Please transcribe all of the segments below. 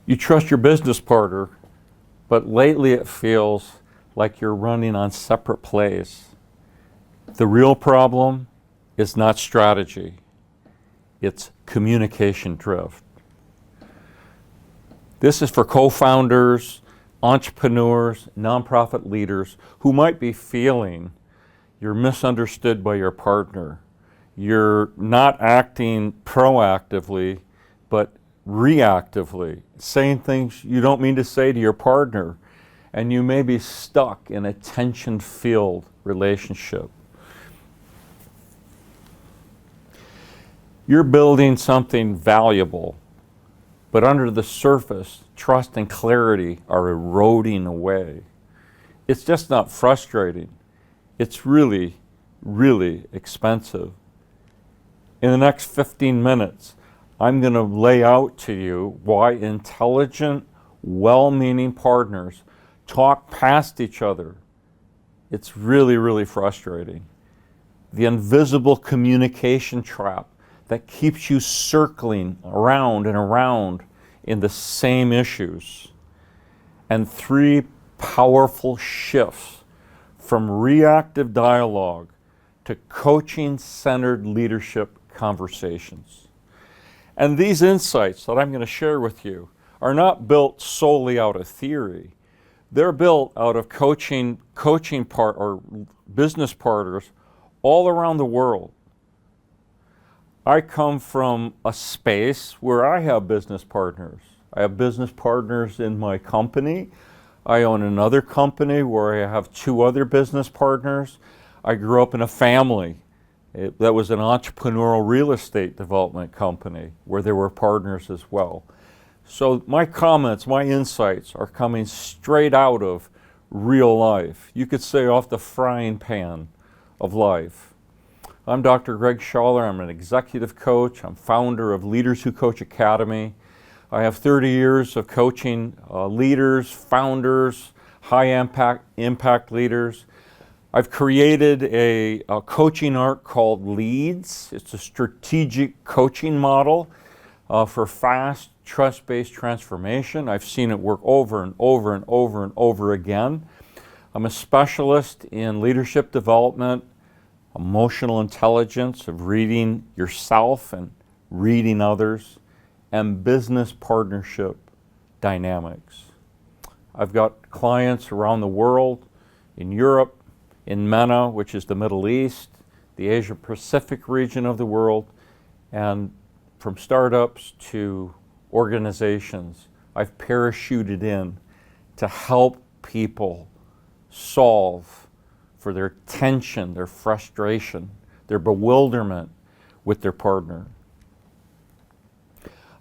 You trust your business partner, but lately it feels like you're running on separate plays. The real problem is not strategy, it's communication drift. This is for co-founders, entrepreneurs, nonprofit leaders who might be feeling you're misunderstood by your partner. You're not acting proactively, but reactively, saying things you don't mean to say to your partner, and you may be stuck in a tension-filled relationship. You're building something valuable, but under the surface, trust and clarity are eroding away. It's just not frustrating. It's really, really expensive. In the next 15 minutes, I'm going to lay out to you why intelligent, well-meaning partners talk past each other. It's really, really frustrating. The invisible communication trap that keeps you circling around and around in the same issues. And 3 powerful shifts from reactive dialogue to coaching-centered leadership conversations. And these insights that I'm going to share with you are not built solely out of theory. They're built out of coaching or business partners all around the world. I come from a space where I have business partners. I have business partners in my company. I own another company where I have 2 other business partners. I grew up in a family that was an entrepreneurial real estate development company where there were partners as well. So my comments, my insights are coming straight out of real life. You could say off the frying pan of life. I'm Dr. Greg Schaller. I'm an executive coach. I'm founder of Leaders Who Coach Academy. I have 30 years of coaching leaders, founders, high impact leaders. I've created a coaching art called Leads. It's a strategic coaching model for fast, trust-based transformation. I've seen it work over and over and over and over again. I'm a specialist in leadership development, emotional intelligence of reading yourself and reading others, and business partnership dynamics. I've got clients around the world, in Europe, in MENA, which is the Middle East, the Asia Pacific region of the world, and from startups to organizations, I've parachuted in to help people solve for their tension, their frustration, their bewilderment with their partner.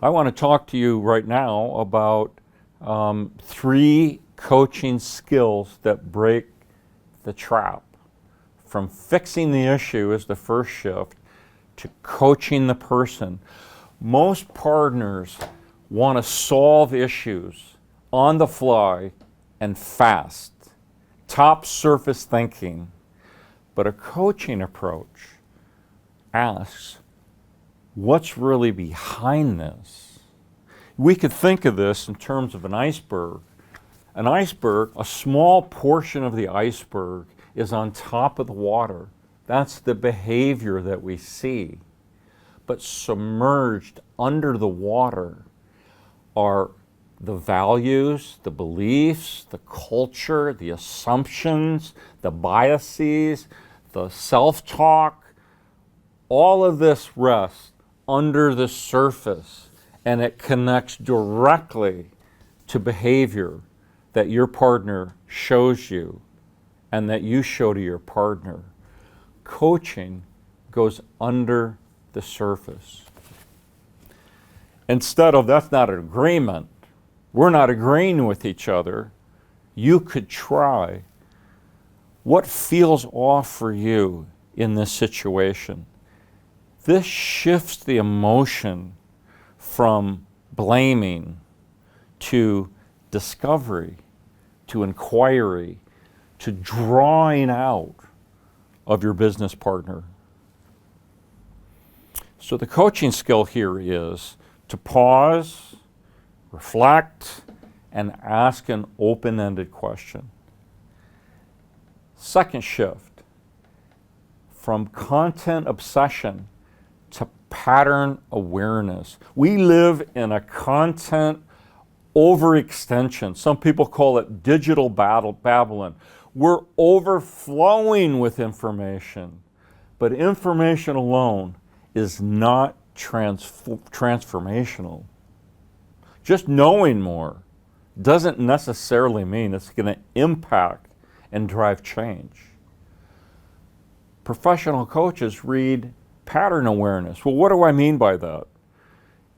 I want to talk to you right now about 3 coaching skills that break the trap. From fixing the issue as the first shift to coaching the person. Most partners want to solve issues on the fly and fast. Top surface thinking. But a coaching approach asks, what's really behind this? We could think of this in terms of an iceberg. An iceberg, a small portion of the iceberg is on top of the water. That's the behavior that we see. But submerged under the water are the values, the beliefs, the culture, the assumptions, the biases, the self-talk. All of this rests under the surface, and it connects directly to behavior that your partner shows you and that you show to your partner. Coaching goes under the surface. Instead of, that's not an agreement, we're not agreeing with each other, you could try, what feels off for you in this situation? This shifts the emotion from blaming to discovery, to inquiry, to drawing out of your business partner. So the coaching skill here is to pause, reflect, and ask an open-ended question. Second shift, from content obsession to pattern awareness. We live in a content overextension. Some people call it digital Babylon. We're overflowing with information, but information alone is not transformational. Just knowing more doesn't necessarily mean it's going to impact and drive change. Professional coaches read pattern awareness. Well, what do I mean by that?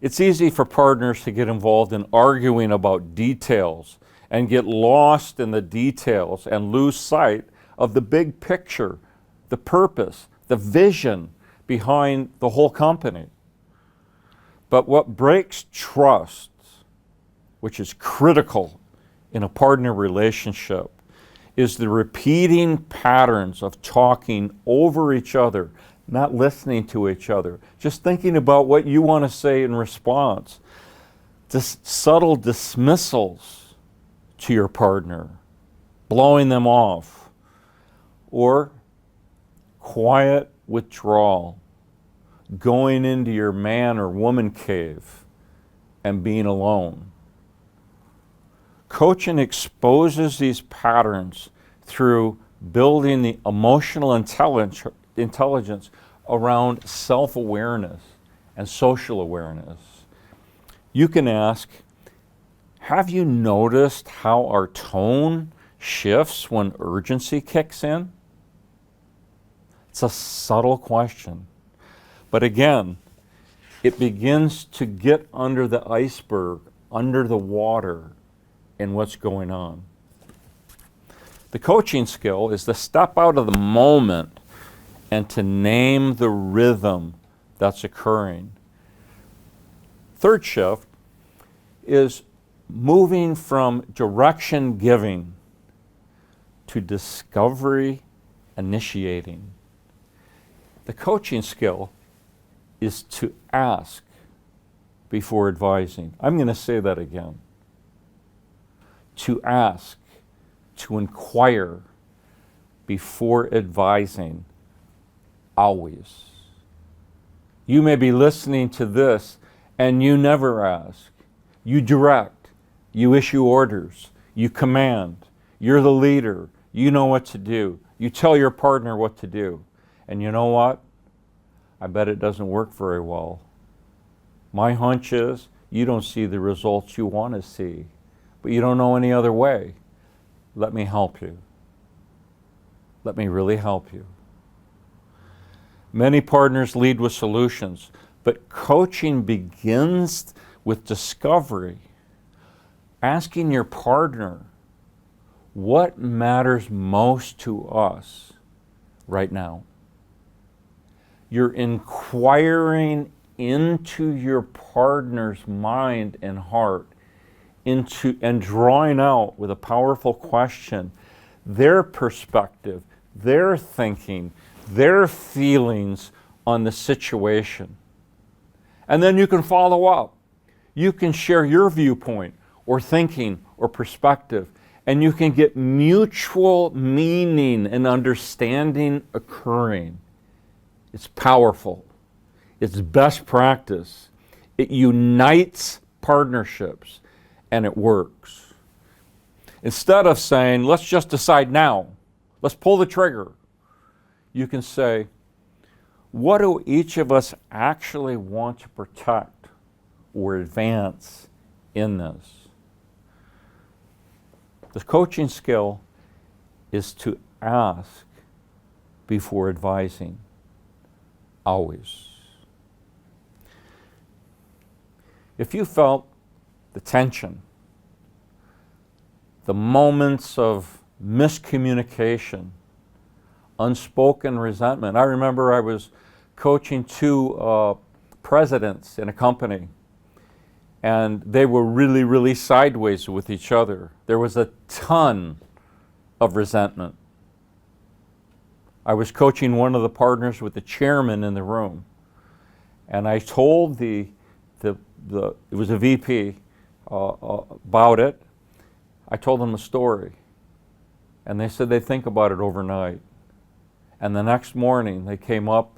It's easy for partners to get involved in arguing about details and get lost in the details and lose sight of the big picture, the purpose, the vision behind the whole company. But what breaks trust, which is critical in a partner relationship, is the repeating patterns of talking over each other, not listening to each other, just thinking about what you want to say in response. Subtle dismissals to your partner, blowing them off, or quiet withdrawal, going into your man or woman cave and being alone. Coaching exposes these patterns through building the emotional intelligence around self-awareness and social awareness. You can ask, have you noticed how our tone shifts when urgency kicks in? It's a subtle question. But again, it begins to get under the iceberg, under the water, in what's going on. The coaching skill is to step out of the moment and to name the rhythm that's occurring. Third shift is moving from direction giving to discovery initiating. The coaching skill is to ask before advising. I'm going to say that again. To ask, to inquire before advising, always. You may be listening to this and you never ask. You direct, you issue orders, you command, you're the leader, you know what to do, you tell your partner what to do. And you know what? I bet it doesn't work very well. My hunch is you don't see the results you want to see, but you don't know any other way. Let me help you. Let me really help you. Many partners lead with solutions, but coaching begins with discovery. Asking your partner, what matters most to us right now? You're inquiring into your partner's mind and heart, and drawing out with a powerful question their perspective, their thinking, their feelings on the situation. And then you can follow up. You can share your viewpoint or thinking or perspective, and you can get mutual meaning and understanding occurring. It's powerful. It's best practice. It unites partnerships, and it works. Instead of saying, let's just decide now, let's pull the trigger, you can say, what do each of us actually want to protect or advance in this? The coaching skill is to ask before advising, always. If you felt the tension, the moments of miscommunication, unspoken resentment. I remember I was coaching two presidents in a company, and they were really, really sideways with each other. There was a ton of resentment. I was coaching one of the partners with the chairman in the room, and I told it was a VP, about it. I told them a story, and they said they'd think about it overnight. And the next morning they came up,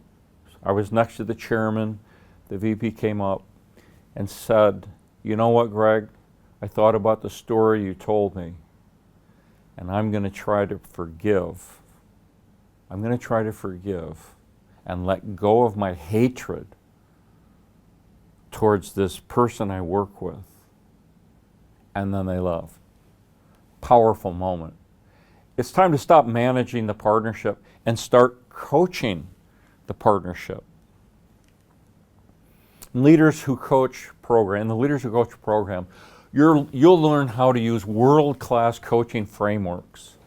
I was next to the chairman, the VP came up and said, you know what, Greg, I thought about the story you told me, and I'm going to try to forgive. I'm going to try to forgive and let go of my hatred towards this person I work with. And then they left. Powerful moment. It's time to stop managing the partnership and start coaching the partnership. Leaders Who Coach program, the Leaders Who Coach program, you'll learn how to use world-class coaching frameworks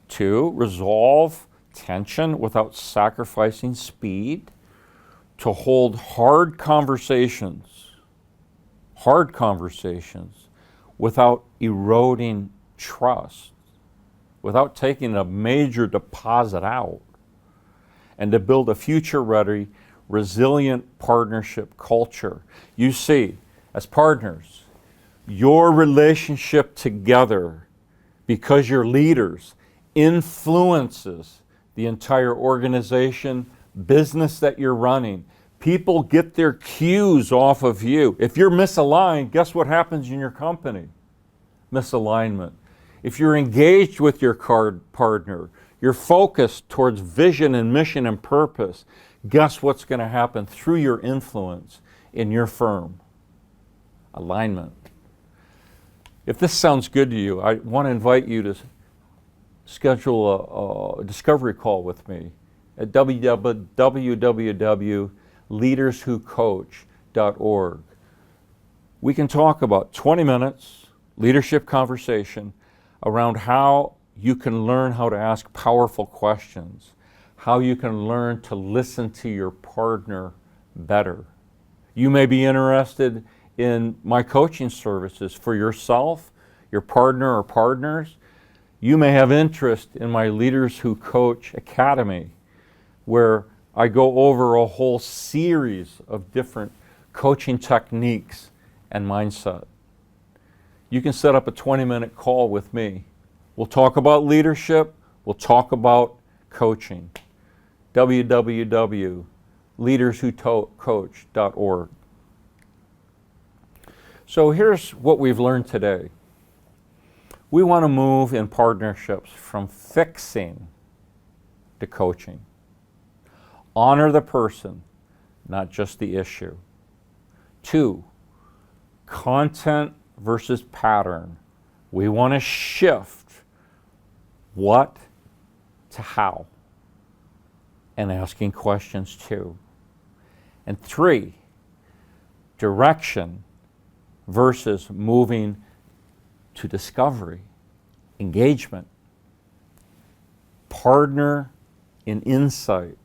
to resolve tension without sacrificing speed, to hold hard conversations without eroding trust, without taking a major deposit out, and to build a future-ready, resilient partnership culture. You see, as partners, your relationship together, because you're leaders, influences the entire organization, business that you're running. People get their cues off of you. If you're misaligned, guess what happens in your company? Misalignment. If you're engaged with your partner, you're focused towards vision and mission and purpose, guess what's going to happen through your influence in your firm? Alignment. If this sounds good to you, I want to invite you to schedule a discovery call with me at www.leaderswhocoach.org. We can talk about 20 minutes, leadership conversation, around how you can learn how to ask powerful questions, how you can learn to listen to your partner better. You may be interested in my coaching services for yourself, your partner or partners. You may have interest in my Leaders Who Coach Academy, where I go over a whole series of different coaching techniques and mindset. You can set up a 20-minute call with me. We'll talk about leadership, we'll talk about coaching. www.leaderswhocoach.org. So here's what we've learned today. We want to move in partnerships from fixing to coaching. Honor the person, not just the issue. 2, content versus pattern. We want to shift what to how, and asking questions too. And 3, direction versus moving to discovery, engagement. Partner in insight,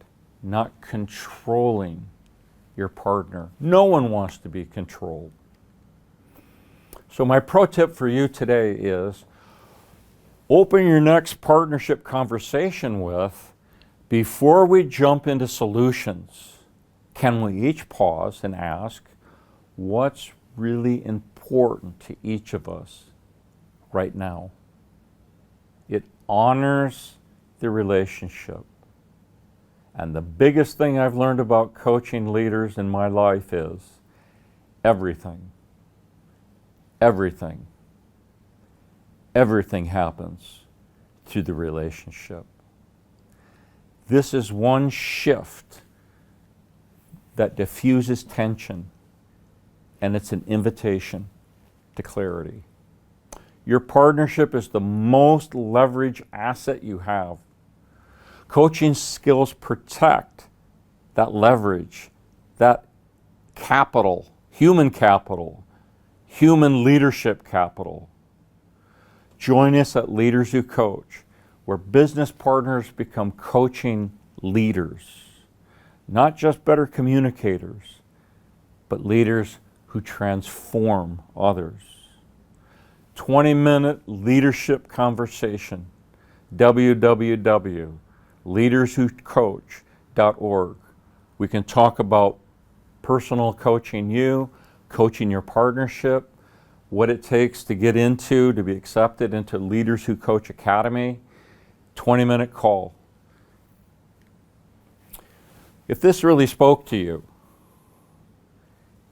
not controlling your partner. No one wants to be controlled. So my pro tip for you today is open your next partnership conversation with, before we jump into solutions, can we each pause and ask, what's really important to each of us right now? It honors the relationship. And the biggest thing I've learned about coaching leaders in my life is everything happens through the relationship. This is one shift that diffuses tension, and it's an invitation to clarity. Your partnership is the most leveraged asset you have. Coaching skills protect that leverage, that capital, human leadership capital. Join us at Leaders Who Coach, where business partners become coaching leaders, not just better communicators, but leaders who transform others. 20-minute leadership conversation, www.leaderswhocoach.org. We can talk about personal coaching you, coaching your partnership, what it takes to get into, to be accepted into Leaders Who Coach Academy, 20-minute call. If this really spoke to you,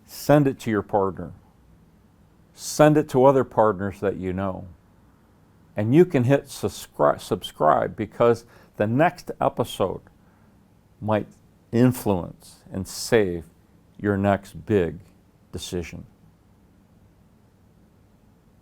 send it to your partner. Send it to other partners that you know. And you can hit subscribe, because the next episode might influence and save your next big decision.